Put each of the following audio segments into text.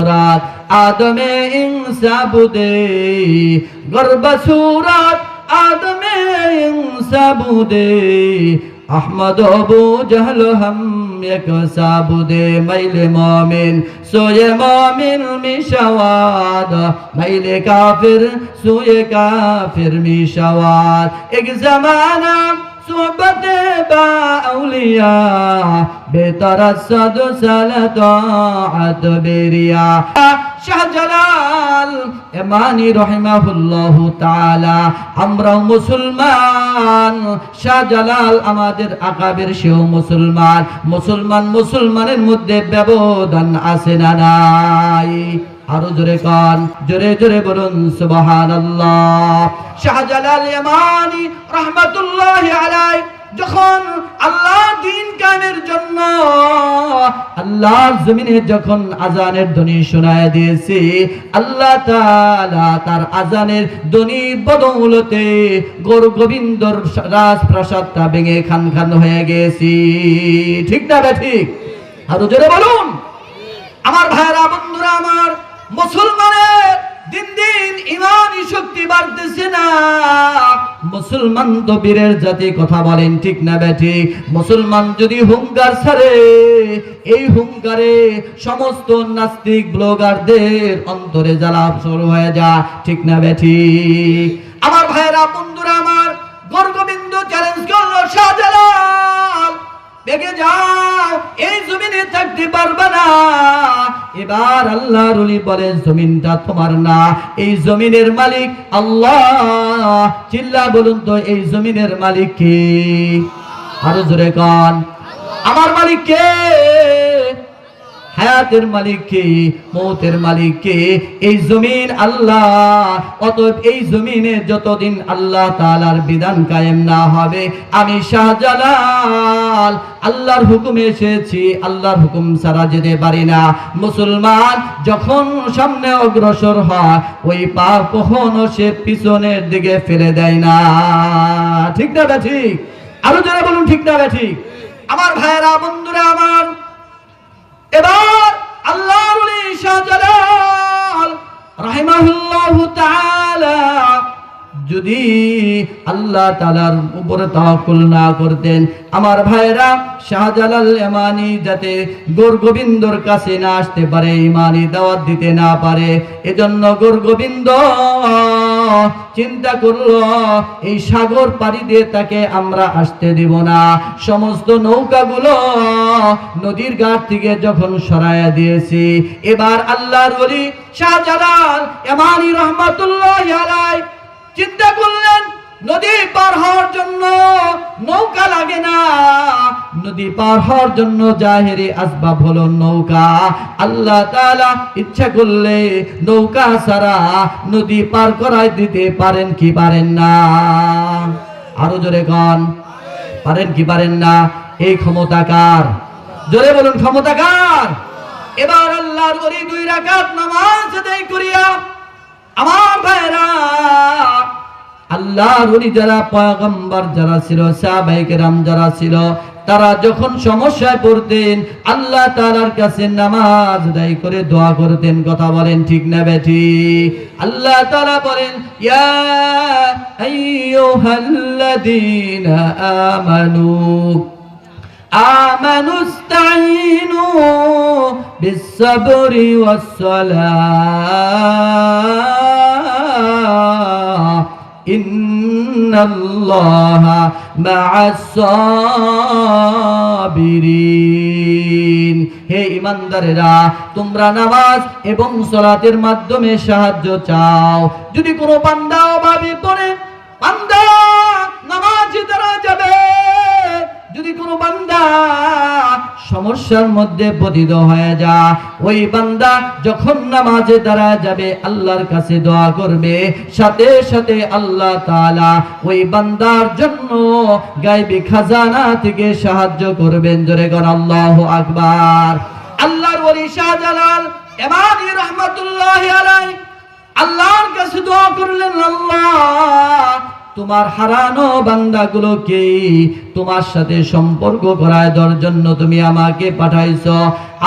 सूरत आदमे इंसा बुदे गर्भ सूरत आदमे इंसा बुदे अहमद अबू जहल हम एक साबुदे मैले मोमिन सोए मोमिन मिशवाद मैले काफिर सोए काफिर मिशवाद एक जमाना सोहबत बा औलिया बेतरसद सलतात बेरिया শাহজালাল এমানি রহিমাহুল্লাহু তাআলা আমরা মুসলমান শাহজালাল আমাদের আকাবের সেও মুসলমান মুসলমানের মধ্যে ব্যবধান আছে না নাই আরো জোরে কান জোরে জোরে বলুন সুবহানাল্লাহ শাহজালাল এমানি রাহমাতুল্লাহি আলাইহি যখন আল্লাহ দ্বীন কায়েমের জন্য আল্লাহর জমিনে যখন আযানের ধ্বনি শোনায় দিয়েছে আল্লাহ তাআলা তার আযানের ধ্বনির বদৌলতে গৌর গোবিন্দর রাজপ্রাসাদটা ভেঙে খান খান হয়ে গেছে ঠিক না ঠিক আরো জোরে বলুন আমার ভাইরা বন্ধুরা আমার মুসলমানের দিন দিন ইমানি শক্তি বাড়তেছে না মুসলমান তো বীরের জাতি কথা বলেন ঠিক না ঠিক মুসলমান যদি হুঙ্কার ছাড়ে এই হুঙ্কারে সমস্ত নাস্তিক ব্লগারদের অন্তরে জ্বালা শুরু হয়ে যায় ঠিক না ঠিক আমার ভাইরা বন্ধুরা আমার গৌরগোবিন্দ চ্যালেঞ্জ করলো শাহজালাল বেগে যাও এই জমিনে থাকতে পারবে না এবার আল্লাহর ওলি বলেন জমিনটা তোমার না এই জমিনের মালিক আল্লাহ চিল্লা বলুন তো এই জমিনের মালিক কে আরো জোরে কান আমার মালিক কে হায়াতের মালিক কে মৌতের মালিক কে এই জমিন আল্লাহ অতএব এই জমিনে যতদিন আল্লাহ তাআলার বিধান কায়েম না হবে আমি শাহজালাল আল্লাহর হুকুমে এসেছি আল্লাহর হুকুম ছাড়া যেতে পারি না মুসলমান যখন সামনে অগ্রসর হয় ওই পা কখনো সে পিছনের দিকে ফেলে দেয় না ঠিক না ঠিক আরো যারা বলুন ঠিক না ঠিক আমার ভাইরা বন্ধুরা আমার এবার আল্লাহর ওলি শাহজালাল রাহিমাহুল্লাহু তাআলা যদি আল্লাহ তাআলার উপরে তাওয়াক্কুল না করতেন আমার ভাইরা শাহজালাল এমানি যাতে গৌর গোবিন্দর কাছে না আসতে পারে ইমানি দাওয়াত দিতে না পারে এজন্য গৌর গোবিন্দ চিন্তা করলো এই সাগর পাড়ি দিয়ে তাকে আমরা আসতে দেব না সমস্ত নৌকাগুলো নদীর ঘাট থেকে যখন সরায়া দিয়েছি এবার আল্লাহর ওলি শাহজালাল এমানি রাহমাতুল্লাহি আলাইহি চিন্তা করলেন নদী পার হওয়ার জন্য নৌকা লাগে না নদী পার হওয়ার জন্য জাহেরি আসবাব হলো নৌকা আল্লাহ তাআলা ইচ্ছা করলে নৌকা ছাড়া নদী পার করায় দিতে পারেন কি পারেন না আরো জোরে গান পারেন কি পারেন না এই ক্ষমতা কার জোরে বলুন ক্ষমতা কার এবার আল্লাহর ওলি 2 রাকাত নামাজ আদায় করিয়া আমার ভাইরা আল্লাহর ওলি যারা পয়গম্বর যারা ছিল সাহাবায়ে কেরাম যারা ছিল তারা যখন সমস্যায় পড়তেন আল্লাহ তাআলার কাছে নামাজ আদায় করে দোয়া করতেন কথা বলেন ঠিক না ঠিক আল্লাহ তাআলা বলেন ইয়া আইয়ুহাল্লাযীনা আমানু ইসতাঈনু বিস-সাবরি ওয়াস-সালাহ ইন্নাল্লাহা মা'আস-সাবিরিন হে ঈমানদারেরা তোমরা নামাজ এবং সালাতের মাধ্যমে সাহায্য চাও যদি কোনো বান্দা অভাবে পড়ে বান্দা নামাজে দ্বারা যাবে যদি কোনো বান্দা সমস্যার মধ্যে পতিত হয়ে যায় ওই বান্দা যখন নামাজে দাঁড়া যাবে আল্লাহর কাছে দোয়া করবে সাথে সাথে আল্লাহ তাআলা ওই বান্দার জন্য গায়বী খাজানা থেকে সাহায্য করবেন জোরে বলুন আল্লাহু আকবার আল্লাহর ওলি শাহজালাল এমানি রাহমাতুল্লাহি আলাইহি আল্লাহর কাছে দোয়া করলেন আল্লাহ তোমার হারানো বান্দাগুলোকে তোমার সাথে সম্পর্ক করায় দেওয়ার জন্য তুমি আমাকে পাঠাইছো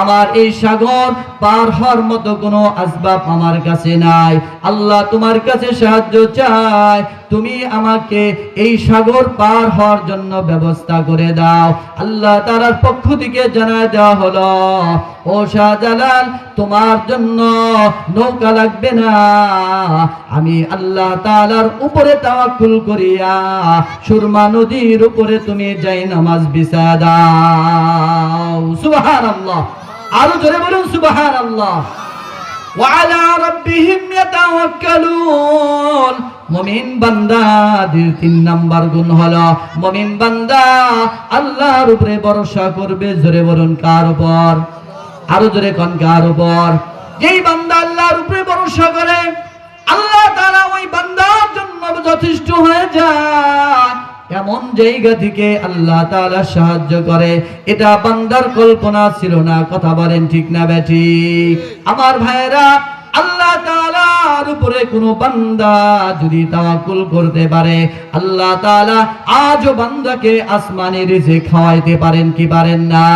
আমার এই সাগর পার হওয়ার মতো কোনো আসবাব আমার কাছে নাই। আল্লাহ তোমার কাছে সাহায্য চাই, তুমি আমাকে এই সাগর পার হওয়ার জন্য ব্যবস্থা করে দাও। আল্লাহ তাআলার পক্ষ থেকে জানায় দেওয়া হলো, ও শাহজালাল তোমার জন্য নৌকা লাগবে না, আমি আল্লাহ তাআলার উপরে তাওয়াক্কুল করিয়া সুরমা নদীর উপরে তুমি যাই নামাজ বিছায়া দাও। সুবহানাল্লাহ, আরো জোরে বলুন সুবহানাল্লাহ। ওয়া আলা রাব্বিহিম ইয়াতাওয়াক্কালুন। মুমিন বান্দাদের 3 নাম্বার গুণ হলো মুমিন বান্দা আল্লাহর উপরে ভরসা করবে। জোরে বলুন কার উপর? আরো জোরে কোন কার উপর? যেই বান্দা আল্লাহর উপরে ভরসা করে আল্লাহ তাআলা ওই বান্দার জন্য যথেষ্ট হয়ে যায়। এমন জায়গা থেকে আল্লাহ তাআলা সাহায্য করে, এটা বান্দার কল্পনা ছিল না। কথা বলেন ঠিক না বেঠিক? আমার ভাইয়েরা, আল্লাহ তাআলার উপরে কোনো বান্দা যদি তাওয়াক্কুল করতে পারে, আল্লাহ তাআলা আজও বান্দাকে আসমানি রিজিক খাওয়াইতে পারেন কি পারেন না?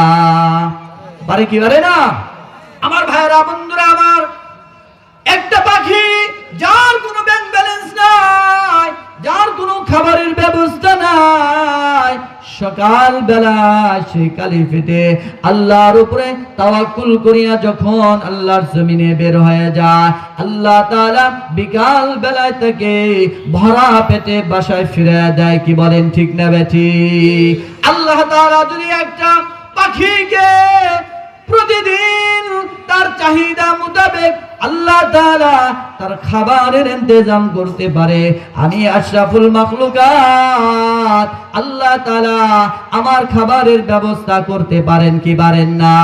পারে কি পারে না? আমার ভাইয়েরা, বন্ধুরা আমার, একটা পাখি যার কোনো ব্যাংক ব্যালেন্স নাই, যার কোনো খাবারের ব্যবস্থা নাই, সকাল বেলা সে কালি ফেটে আল্লাহর উপরে তাওয়াক্কুল করিয়া যখন আল্লাহর জমিনে বের হয়ে যায়, আল্লাহ তাআলা বিকাল বেলায় তাকে ভরা পেটে বাসায় ফিরে দেয়। কি বলেন ঠিক না বেঠিক? আল্লাহ তাআলা যদি একটা পাখিকে প্রতিদিন তার চাহিদা মোতাবেক আল্লাহ তাআলা তার খাবারের ইন্তজাম করতে পারে, আমি আশরাফুল মাখলুকাত আল্লাহ তাআলা আমার খাবারের ব্যবস্থা করতে পারেন কি পারেন না?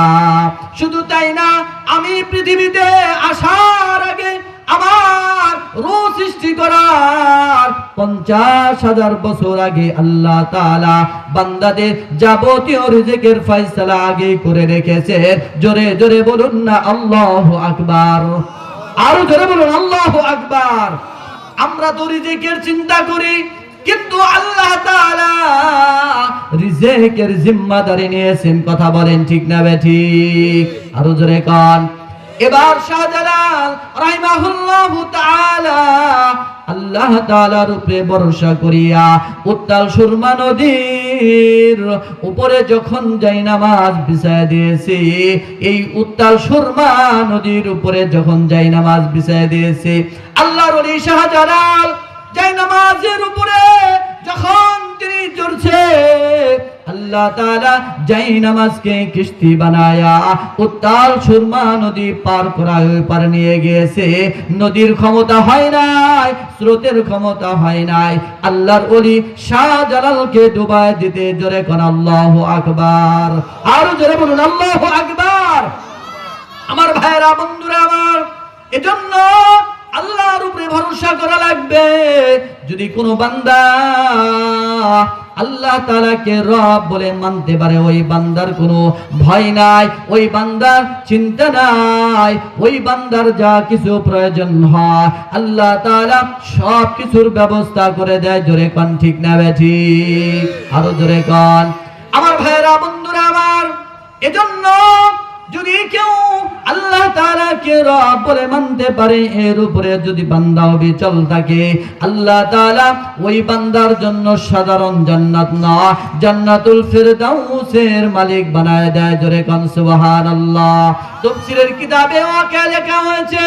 শুধু তাই না, আমি পৃথিবীতে আসার আগে আমার রূহ সৃষ্টি করার 50,000 বছর আগে আল্লাহ তাআলা বান্দাদের যাবতীয় রিজিকের ফয়সালা আগে করে রেখেছে। জোরে জোরে বলুন না আল্লাহু আকবার। আরো জোরে বলুন আল্লাহু আকবার। আমরা তো রিজিকের চিন্তা করি, কিন্তু আল্লাহ তাআলা রিজিকের জিম্মাদারি নিয়েছেন। কথা বলেন ঠিক না বেঠিক? আরো জোরে কান। এবার শাহজালাল রাহিমাহুল্লাহু তাআলা আল্লাহ তাআলার উপরে ভরসা করিয়া উত্তাল সুরমা নদীর উপরে যখন যাই নামাজ বিছায়া দিয়েছে, এই উত্তাল সুরমা নদীর উপরে যখন যাই নামাজ বিছায়া দিয়েছে, আল্লাহর ওলি শাহজালাল যাই নামাজের উপরে যখন তিনি চড়ছে, আল্লাহ তাআলা যাই নামাজকে কিস্তি বানায়া উত্তাল সুরমা নদী পার করায় ওই পার নিয়ে গিয়েছে। নদীর ক্ষমতা হয় নাই, স্রোতের ক্ষমতা হয় নাই, আল্লাহর ওলি শাহজালালকে ডুবায় দিতে। জোরে কোন আল্লাহু আকবার। আর জোরে বলুন আল্লাহু আকবার। আমার ভাইয়েরা, বন্ধুরা আমার, এজন্য আল্লাহর উপরে ভরসা করা লাগবে। যদি কোনো বান্দা আল্লাহ তাআলাকে রব বলে মানতে পারে, ওই বান্দার কোনো ভয় নাই, ওই বান্দার চিন্তা নাই, ওই বান্দার যা কিছু প্রয়োজন হয় আল্লাহ তাআলা সব কিছুর ব্যবস্থা করে দেয়। জোরে কোন ঠিক না বেঠিক? আরো জোরে কোন। আমার ভাইয়েরা, বন্ধুরা আমার, এজন্য যদি কেউ আল্লাহ তাআলাকে রব বলে মানতে পারে, এর উপরে যদি বান্দা অবিচল থাকে, আল্লাহ তাআলা ওই বান্দার জন্য সাধারণ জান্নাত না, জান্নাতুল ফিরদাউসের মালিক বানায় দেয়। জোরে কোন সুবহানাল্লাহ। তাফসীরের কিতাবে ওয়াকিয়া লেখা হয়েছে,